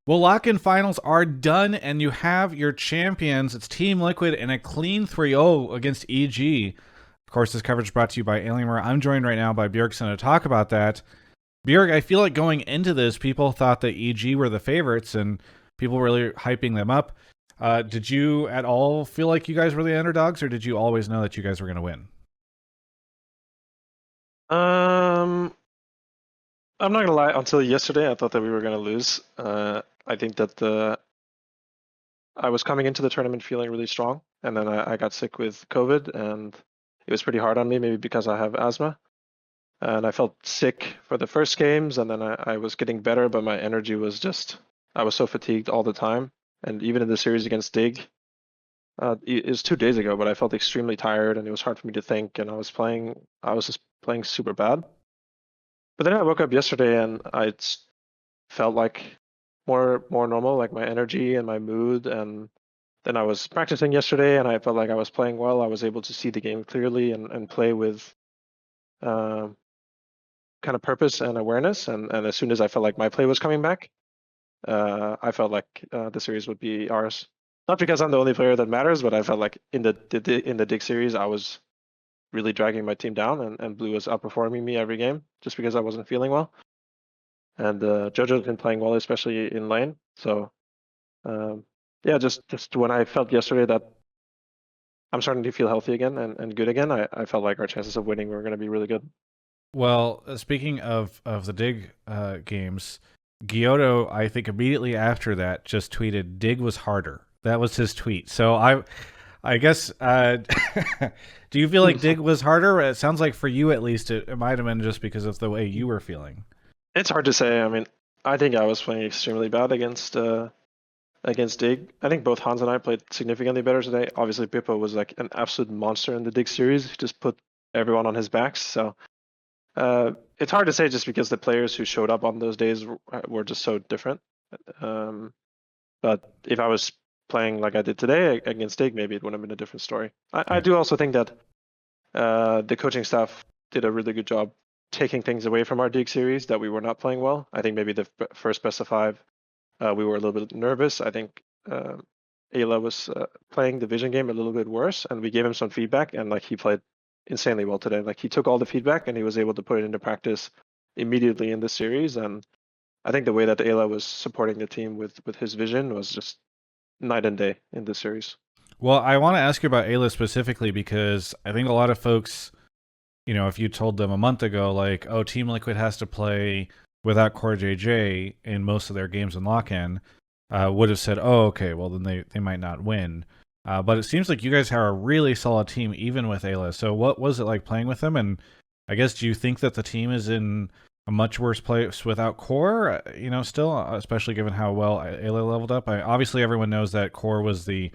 Well, lock-in finals are done, and you have your champions. It's Team Liquid in a clean 3-0 against EG. Of course, this coverage is brought to you by Alienware. I'm joined right now by Bjergsen to talk about that. Bjerg, I feel like going into this, people thought that EG were the favorites, and people were really hyping them up. Did you at all feel like you guys were the underdogs, or did you always know that you guys were going to win? Um, I'm not gonna lie. Until yesterday, I thought that we were gonna lose. I think that I was coming into the tournament feeling really strong, and then I got sick with COVID, and it was pretty hard on me, maybe because I have asthma. And I felt sick for the first games, and then I was getting better, but my energy was just, I was so fatigued all the time. And even in the series against Dig, it was 2 days ago, but I felt extremely tired, and it was hard for me to think, and I was just playing super bad. But then I woke up yesterday and felt like more normal, like my energy and my mood. And then I was practicing yesterday and I felt like I was playing well. I was able to see the game clearly and play with um, kind of purpose and awareness. And as soon as I felt like my play was coming back, I felt like the series would be ours. Not because I'm the only player that matters, but I felt like in the Dig series, I was really dragging my team down, and Blue was outperforming me every game just because I wasn't feeling well. And Jojo's been playing well, especially in lane. So yeah, just when I felt yesterday that I'm starting to feel healthy again and good again, I felt like our chances of winning were going to be really good. Well, speaking of the Dig games, Giotto, I think immediately after that, just tweeted, "Dig was harder." That was his tweet. So I guess, do you feel like Dig was harder? It sounds like for you at least, it might have been just because of the way you were feeling. It's hard to say. I mean, I think I was playing extremely bad against Dig. I think both Hans and I played significantly better today. Obviously, Bippo was like an absolute monster in the Dig series. He just put everyone on his backs. So it's hard to say just because the players who showed up on those days were just so different. Um, but if I was playing like I did today against Dig, maybe it would have been a different story. I Yeah. do also think that the coaching staff did a really good job taking things away from our Dig series that we were not playing well. I think maybe the first best of five, we were a little bit nervous. I think Ayla was playing the vision game a little bit worse, and we gave him some feedback, and like he played insanely well today. Like he took all the feedback and he was able to put it into practice immediately in the series. And I think the way that Ayla was supporting the team with his vision was just night and day in this series. Well, I want to ask you about Ayla specifically because I think a lot of folks, if you told them a month ago, like, oh, Team Liquid has to play without Core JJ in most of their games in lock-in, would have said, oh, okay, well, then they might not win. But it seems like you guys have a really solid team, even with Ayla. So what was it like playing with them? And I guess, do you think that the team is in a much worse place without Core? Still, especially given how well Ayla leveled up. Obviously, everyone knows that Core was the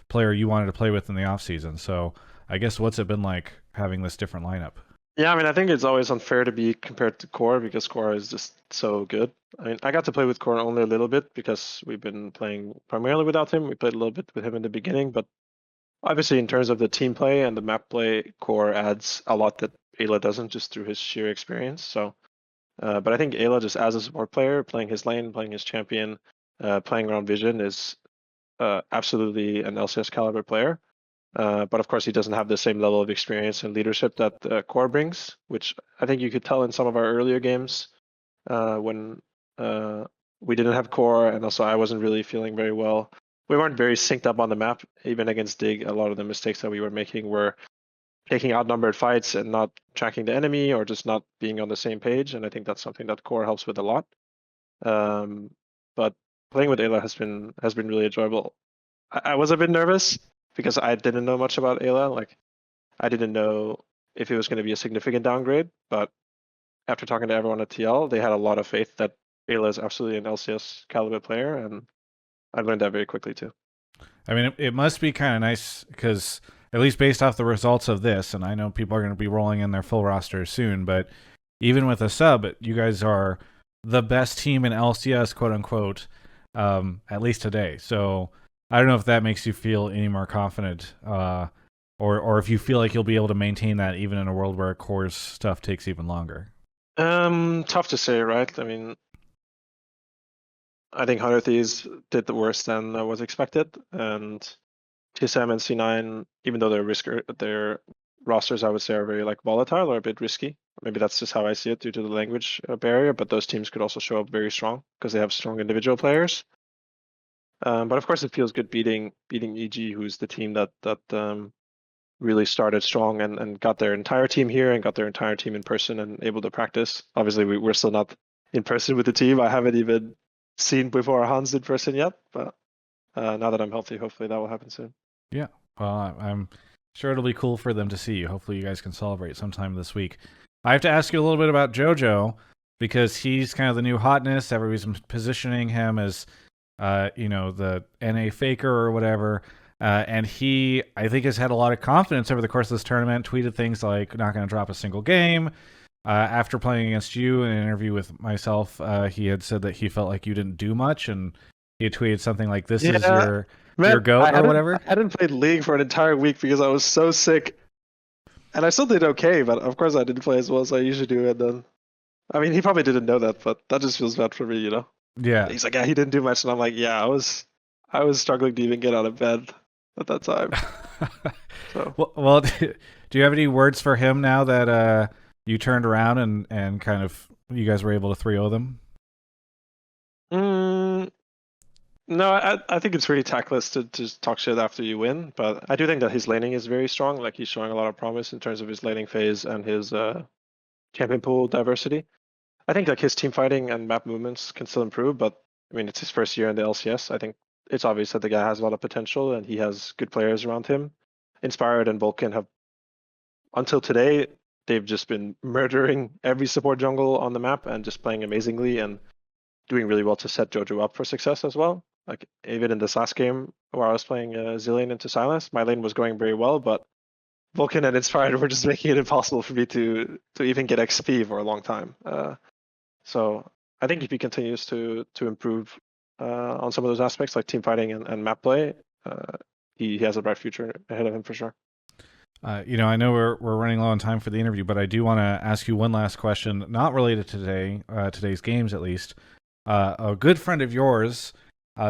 player you wanted to play with in the offseason. So I guess what's it been like having this different lineup? Yeah, I mean, I think it's always unfair to be compared to Core because Core is just so good. I mean, I got to play with Core only a little bit because we've been playing primarily without him. We played a little bit with him in the beginning, but obviously in terms of the team play and the map play, Core adds a lot that Ayla doesn't just through his sheer experience. So, but I think Ayla just as a support player, playing his lane, playing his champion, playing around Vision is absolutely an LCS caliber player. But of course, he doesn't have the same level of experience and leadership that Core brings, which I think you could tell in some of our earlier games when we didn't have Core, and also I wasn't really feeling very well. We weren't very synced up on the map, even against Dig. A lot of the mistakes that we were making were taking outnumbered fights and not tracking the enemy, or just not being on the same page. And I think that's something that Core helps with a lot. Um, but playing with Ayla has been really enjoyable. I was a bit nervous because I didn't know much about Ayla. Like I didn't know if it was going to be a significant downgrade, but after talking to everyone at TL, they had a lot of faith that Ayla is absolutely an LCS caliber player, and I learned that very quickly too. I mean, it must be kind of nice because, at least based off the results of this, and I know people are going to be rolling in their full rosters soon, but even with a sub, you guys are the best team in LCS, quote unquote, at least today. So I don't know if that makes you feel any more confident, or if you feel like you'll be able to maintain that even in a world where core's stuff takes even longer. Tough to say, right? I mean, I think 100 Thieves did the worse than was expected, and TSM and C9, even though their rosters, I would say, are very like volatile or a bit risky. Maybe that's just how I see it due to the language barrier. But those teams could also show up very strong because they have strong individual players. But of course, it feels good beating EG, who's the team that really started strong and got their entire team here and got their entire team in person and able to practice. Obviously, we're still not in person with the team. I haven't even seen before Hans in person yet, but now that I'm healthy, hopefully that will happen soon. Yeah. Well, I'm sure it'll be cool for them to see you. Hopefully, you guys can celebrate sometime this week. I have to ask you a little bit about Jojo because he's kind of the new hotness. Everybody's positioning him as, the NA faker or whatever. And he, I think, has had a lot of confidence over the course of this tournament. Tweeted things like, "Not going to drop a single game." After playing against you in an interview with myself, he had said that he felt like you didn't do much, and he had tweeted something like, "This is your goat," or whatever. I hadn't played League for an entire week because I was so sick, and I still did okay. But of course, I didn't play as well as I usually do. And then, I mean, he probably didn't know that, but that just feels bad for me, you know. Yeah. He's like, yeah, he didn't do much, and I'm like, yeah, I was struggling to even get out of bed at that time. So. Well, do you have any words for him now that you turned around and kind of you guys were able to 3-0 them? No, I think it's really tactless to just talk shit after you win, but I do think that his laning is very strong. Like he's showing a lot of promise in terms of his laning phase and his champion pool diversity. I think like his team fighting and map movements can still improve, but I mean it's his first year in the LCS. I think it's obvious that the guy has a lot of potential and he has good players around him. Inspired and Vulcan have until today they've just been murdering every support jungle on the map and just playing amazingly and doing really well to set Jojo up for success as well. Like even in this last game where I was playing Zillion into Silence, my lane was going very well, but Vulcan and Inspired were just making it impossible for me to even get XP for a long time. So I think if he continues to improve on some of those aspects like team fighting and map play, he has a bright future ahead of him for sure. I know we're running low on time for the interview, but I do want to ask you one last question, not related to today's games at least. A good friend of yours,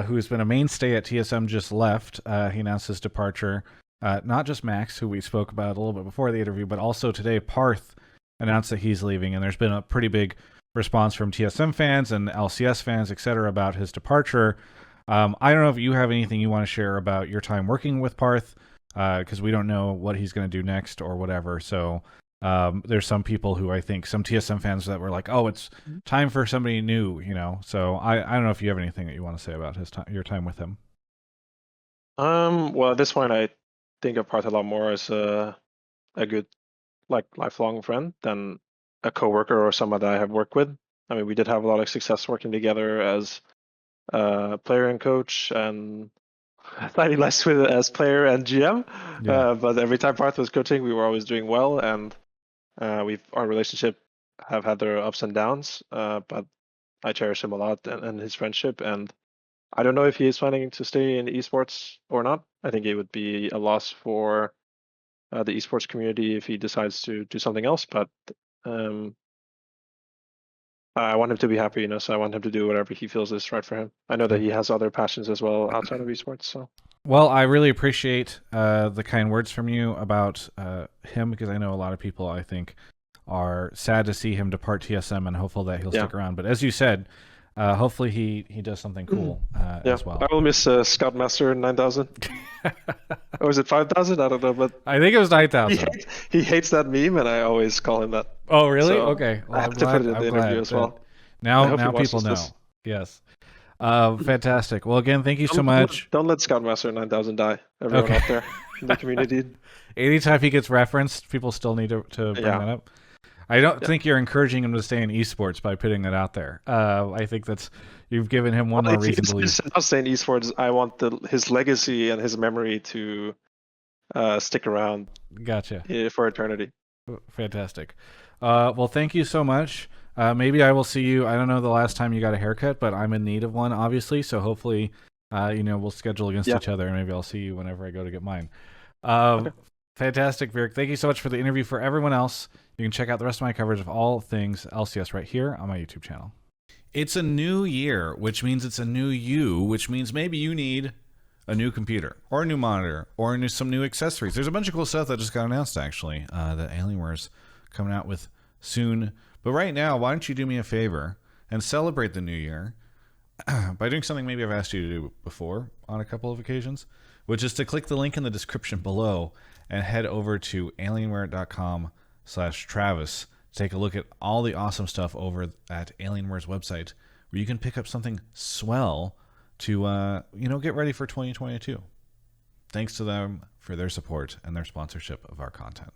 who's been a mainstay at TSM, just left. He announced his departure. Not just Max, who we spoke about a little bit before the interview, but also today Parth announced that he's leaving, and there's been a pretty big response from TSM fans and LCS fans, etc., about his departure. I don't know if you have anything you want to share about your time working with Parth, because we don't know what he's going to do next or whatever. So there's some people who I think some TSM fans that were like, "Oh, it's time for somebody new," So I don't know if you have anything that you want to say about your time with him. Well, at this point, I think of Parth a lot more as a good, like, lifelong friend than a coworker or someone that I have worked with. I mean, we did have a lot of success working together as player and coach, and slightly less with as player and GM. Yeah. But every time Parth was coaching, we were always doing well, and our relationship have had their ups and downs. But I cherish him a lot and his friendship, and I don't know if he is planning to stay in esports or not. I think it would be a loss for the esports community if he decides to do something else. But I want him to be happy, so I want him to do whatever he feels is right for him. I know that he has other passions as well outside of esports. So. Well, I really appreciate the kind words from you about him, because I know a lot of people, I think, are sad to see him depart TSM and hopeful that he'll stick around. But as you said, hopefully he does something cool as well. I will miss Scoutmaster 9000. Or is it 5000? I don't know, but I think it was 9000. He hates that meme, and I always call him that. Oh, really? So okay. Well, I have to put it in the interview as well. Now people know. Yes. Fantastic. Well, again, thank you so much. Don't let Scoutmaster 9000 die. Everyone out there in the community. Anytime he gets referenced, people still need to bring that up. I don't think you're encouraging him to stay in esports by putting that out there. I think you've given him one more reason to leave. Not stay in esports. I want his legacy and his memory to stick around. Gotcha. For eternity. Fantastic. Well, thank you so much. Maybe I will see you. I don't know the last time you got a haircut, but I'm in need of one, obviously. So hopefully, we'll schedule against each other, and maybe I'll see you whenever I go to get mine. Okay. Fantastic, Bjerg. Thank you so much for the interview. For everyone else, you can check out the rest of my coverage of all things LCS right here on my YouTube channel. It's a new year, which means it's a new you, which means maybe you need a new computer or a new monitor or some new accessories. There's a bunch of cool stuff that just got announced, actually, that Alienware's coming out with soon. But right now, why don't you do me a favor and celebrate the new year by doing something maybe I've asked you to do before on a couple of occasions, which is to click the link in the description below and head over to alienware.com/Travis to take a look at all the awesome stuff over at Alienware's website, where you can pick up something swell to get ready for 2022. Thanks to them for their support and their sponsorship of our content.